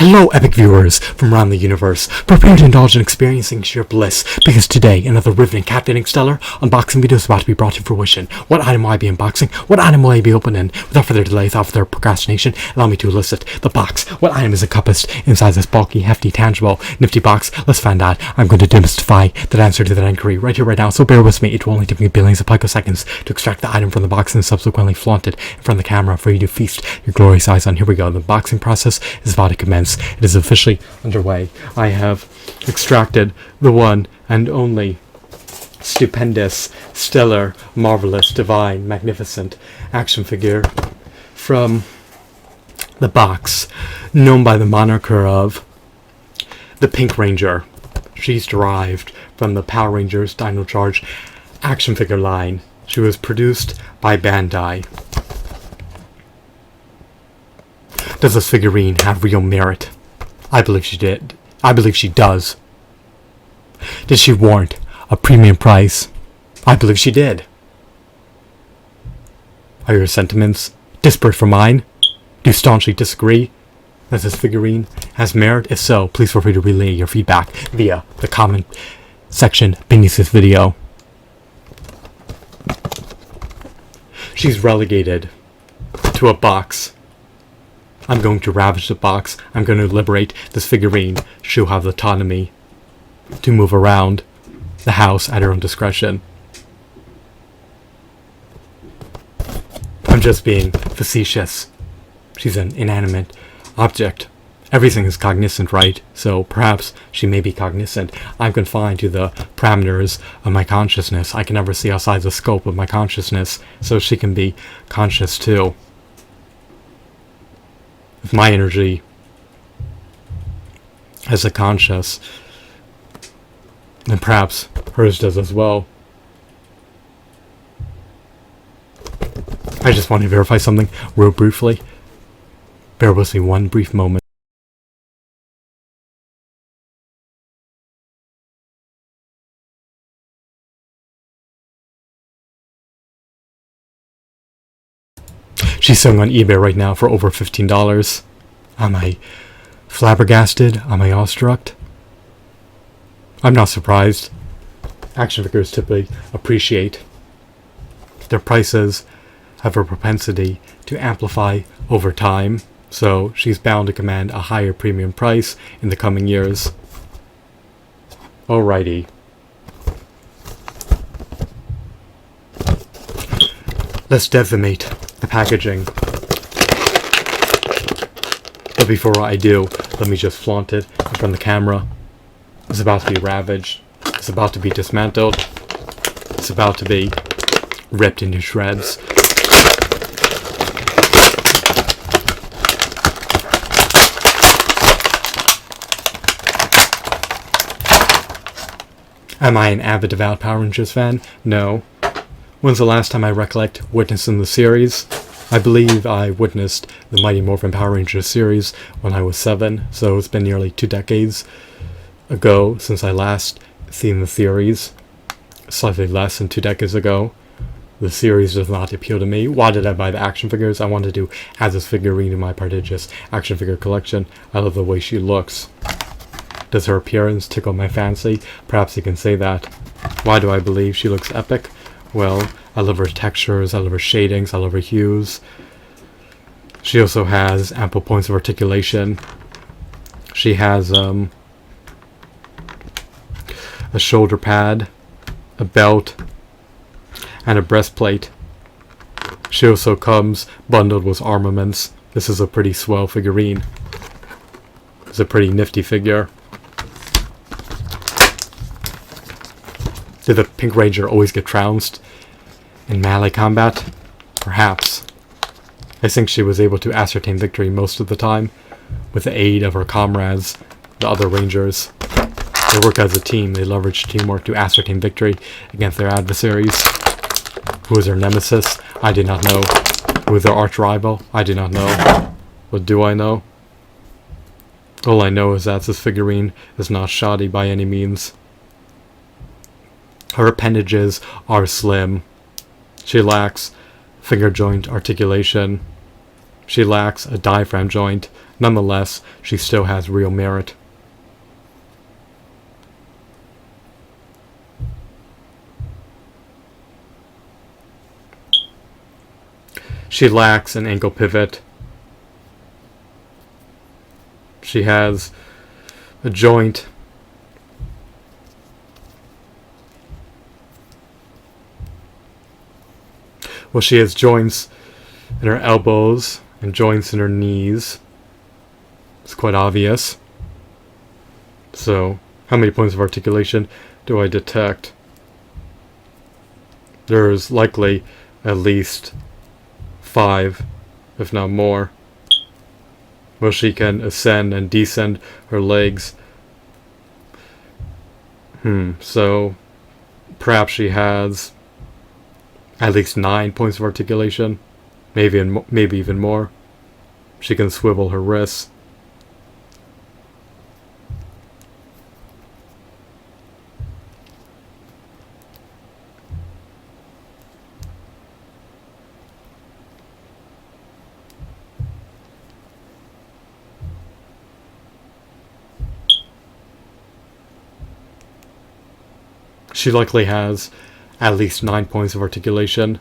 Hello, epic viewers from around the universe. Prepare to indulge in experiencing sheer bliss, because today another riveting, captivating, stellar unboxing video is about to be brought to fruition. What item will I be unboxing? What item will I be opening? Without further delay, without further procrastination, allow me to elicit the box. What item is encompassed inside this bulky, hefty, tangible, nifty box? Let's find out. I'm going to demystify that answer to that inquiry right here, right now, so bear with me. It will only take me billions of picoseconds to extract the item from the box and subsequently flaunt it in front of the camera for you to feast your glorious eyes on. Here we go. The unboxing process is about to commence. It is officially underway. I have extracted the one and only stupendous, stellar, marvelous, divine, magnificent action figure from the box, known by the moniker of the Pink Ranger. She's derived from the Power Rangers Dino Charge action figure line. She was produced by Bandai. Does this figurine have real merit? I believe she did. I believe she does. Did she warrant a premium price? I believe she did. Are your sentiments disparate from mine? Do you staunchly disagree that this figurine has merit? If so, please feel free to relay your feedback via the comment section beneath this video. She's relegated to a box. I'm going to ravage the box. I'm going to liberate this figurine. She'll have the autonomy to move around the house at her own discretion. I'm just being facetious. She's an inanimate object. Everything is cognizant, right? So perhaps she may be cognizant. I'm confined to the parameters of my consciousness. I can never see outside the scope of my consciousness, so she can be conscious too. If my energy has a conscious, then perhaps hers does as well. I just want to verify something real briefly. Bear with me one brief moment. She's selling on eBay right now for over $15. Am I flabbergasted? Am I awestruck? I'm not surprised. Action figures typically appreciate. Their prices have a propensity to amplify over time, so she's bound to command a higher premium price in the coming years. Alrighty. Let's decimate the packaging. But before I do, let me just flaunt it in front of the camera. It's about to be ravaged. It's about to be dismantled. It's about to be ripped into shreds. Am I an avid devout Power Rangers fan? No. When's the last time I recollect witnessing the series? I believe I witnessed the Mighty Morphin Power Rangers series when I was 7, so it's been nearly 2 decades ago since I last seen the series. Slightly less than 2 decades ago. The series does not appeal to me. Why did I buy the action figures? I wanted to add this figurine to my prodigious action figure collection. I love the way she looks. Does her appearance tickle my fancy? Perhaps you can say that. Why do I believe she looks epic? Well, I love her textures, I love her shadings, I love her hues. She also has ample points of articulation. She has a shoulder pad, a belt, and a breastplate. She also comes bundled with armaments. This is a pretty swell figurine. It's a pretty nifty figure. Did the Pink Ranger always get trounced in melee combat? Perhaps. I think she was able to ascertain victory most of the time, with the aid of her comrades, the other Rangers. They work as a team. They leverage teamwork to ascertain victory against their adversaries. Who is their nemesis? I did not know. Who is their arch rival? I did not know. What do I know? All I know is that this figurine is not shoddy by any means. Her appendages are slim. She lacks finger joint articulation. She lacks a diaphragm joint, Nonetheless, she still has real merit. She lacks an ankle pivot. She has a joint. Well, she has joints in her elbows and joints in her knees. It's quite obvious. So, how many points of articulation do I detect? There's likely at least 5, if not more. Well, she can ascend and descend her legs. So perhaps she has at least 9 points of articulation, maybe even more. She can swivel her wrists. She likely has at least 9 points of articulation.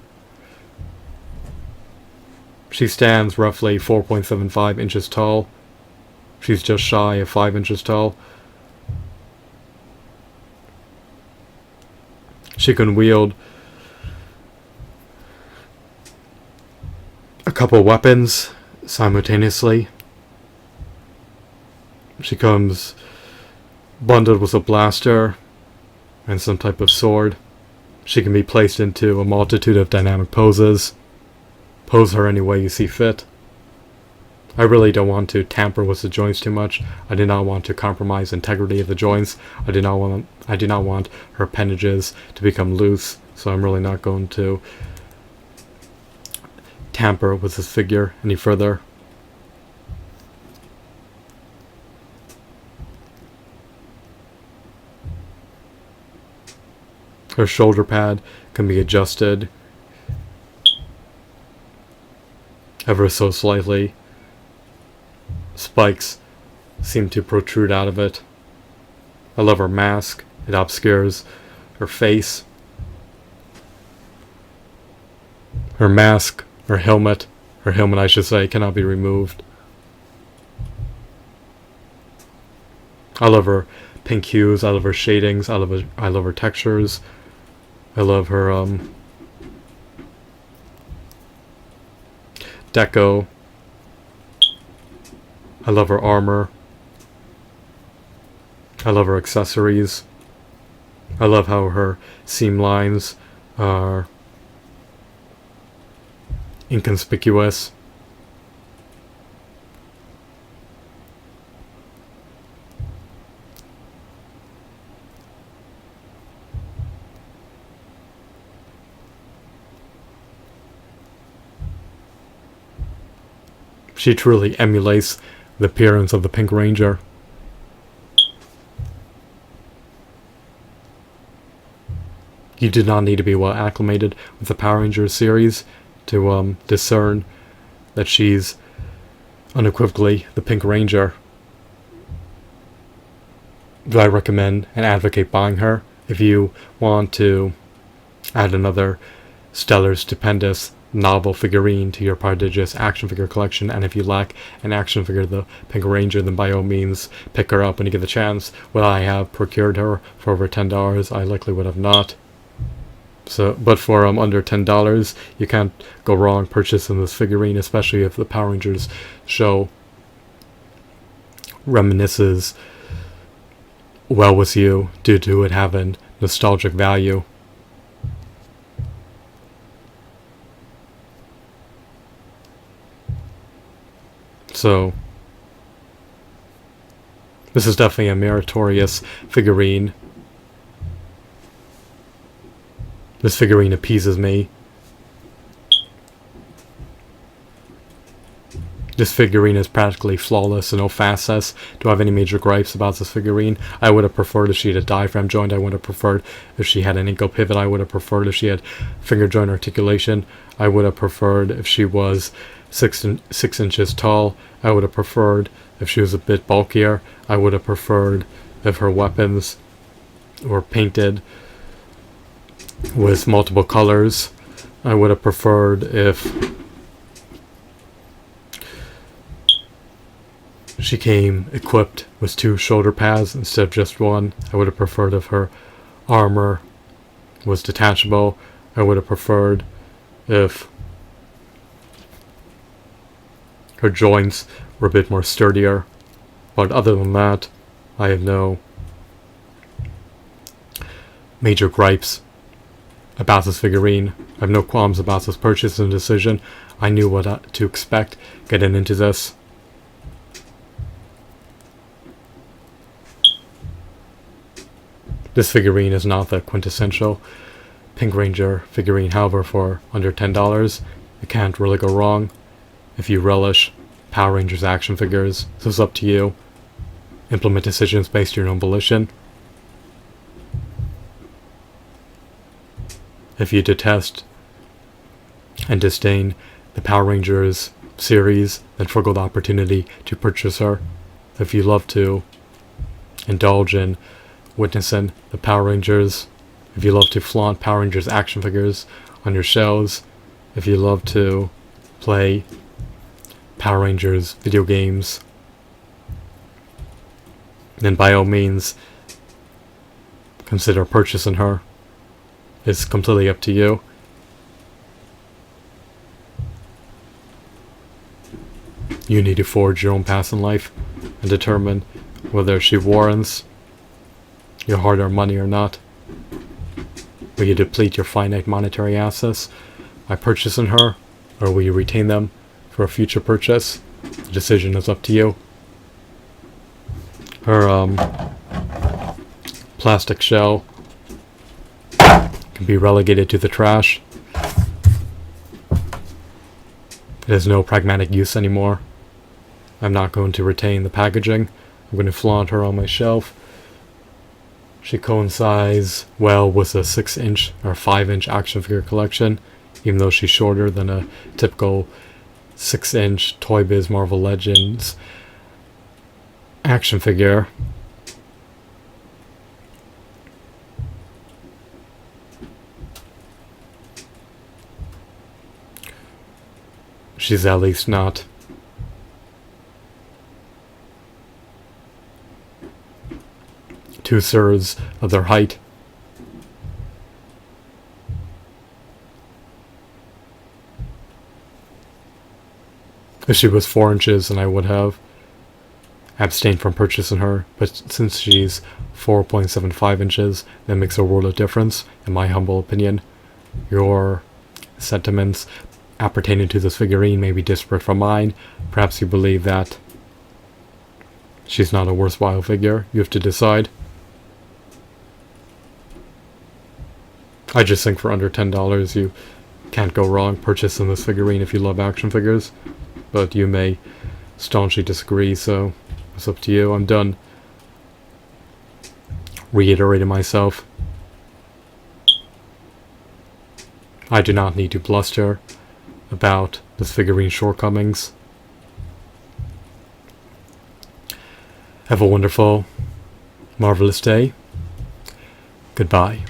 She stands roughly 4.75 inches tall. She's just shy of 5 inches tall. She can wield a couple weapons simultaneously. She comes bundled with a blaster and some type of sword. She can be placed into a multitude of dynamic poses. Pose her any way you see fit. I really don't want to tamper with the joints too much. I do not want to compromise integrity of the joints. I do not want her appendages to become loose, so I'm really not going to tamper with this figure any further. Her shoulder pad can be adjusted ever so slightly. Spikes seem to protrude out of it. I love her mask. It obscures her face. Her mask, her helmet I should say, cannot be removed. I love her pink hues. I love her shadings. I love her textures. I love her deco. I love her armor. I love her accessories. I love how her seam lines are inconspicuous. She truly emulates the appearance of the Pink Ranger. You do not need to be well acclimated with the Power Rangers series to discern that she's unequivocally the Pink Ranger. Do I recommend and advocate buying her? If you want to add another stellar, stupendous novel figurine to your prodigious action figure collection, and if you lack an action figure of the Pink Ranger, then by all means pick her up when you get the chance. Would I have procured her for over $10? I likely would have not. But for under $10, you can't go wrong purchasing this figurine, especially if the Power Rangers show reminisces well with you due to it having nostalgic value. So, this is definitely a meritorious figurine. This figurine appeases me. This figurine is practically flawless and no facets. Do I have any major gripes about this figurine? I would have preferred if she had a diaphragm joint. I would have preferred if she had an ankle pivot. I would have preferred if she had finger joint articulation. I would have preferred if she was six inches tall. I would have preferred if she was a bit bulkier. I would have preferred if her weapons were painted with multiple colors. I would have preferred if she came equipped with 2 shoulder pads instead of just 1. I would have preferred if her armor was detachable. I would have preferred if her joints were a bit more sturdier. But other than that, I have no major gripes about this figurine. I have no qualms about this purchase and decision. I knew what to expect getting into this. This figurine is not the quintessential Pink Ranger figurine, however, for under $10, it can't really go wrong if you relish Power Rangers action figures. So it's up to you. Implement decisions based on your own volition. If you detest and disdain the Power Rangers series, then forgo the opportunity to purchase her. If you love to indulge in witnessing the Power Rangers, if you love to flaunt Power Rangers action figures on your shelves, if you love to play Power Rangers video games, then by all means consider purchasing her. It's completely up to you. You need to forge your own path in life and determine whether she warrants your hard-earned money or not. Will you deplete your finite monetary assets by purchasing her, or will you retain them for a future purchase? The decision is up to you. Her plastic shell can be relegated to the trash. It has no pragmatic use anymore. I'm not going to retain the packaging. I'm going to flaunt her on my shelf. She coincides well with a 6-inch or 5-inch action figure collection, even though she's shorter than a typical 6-inch Toy Biz Marvel Legends action figure. She's at least not two-thirds of their height. If she was 4 inches, then I would have abstained from purchasing her, but since she's 4.75 inches, that makes a world of difference, in my humble opinion. Your sentiments appertaining to this figurine may be disparate from mine. Perhaps you believe that she's not a worthwhile figure. You have to decide. I just think for under $10 you can't go wrong purchasing this figurine if you love action figures. But you may staunchly disagree, so it's up to you. I'm done reiterating myself. I do not need to bluster about this figurine's shortcomings. Have a wonderful, marvelous day. Goodbye.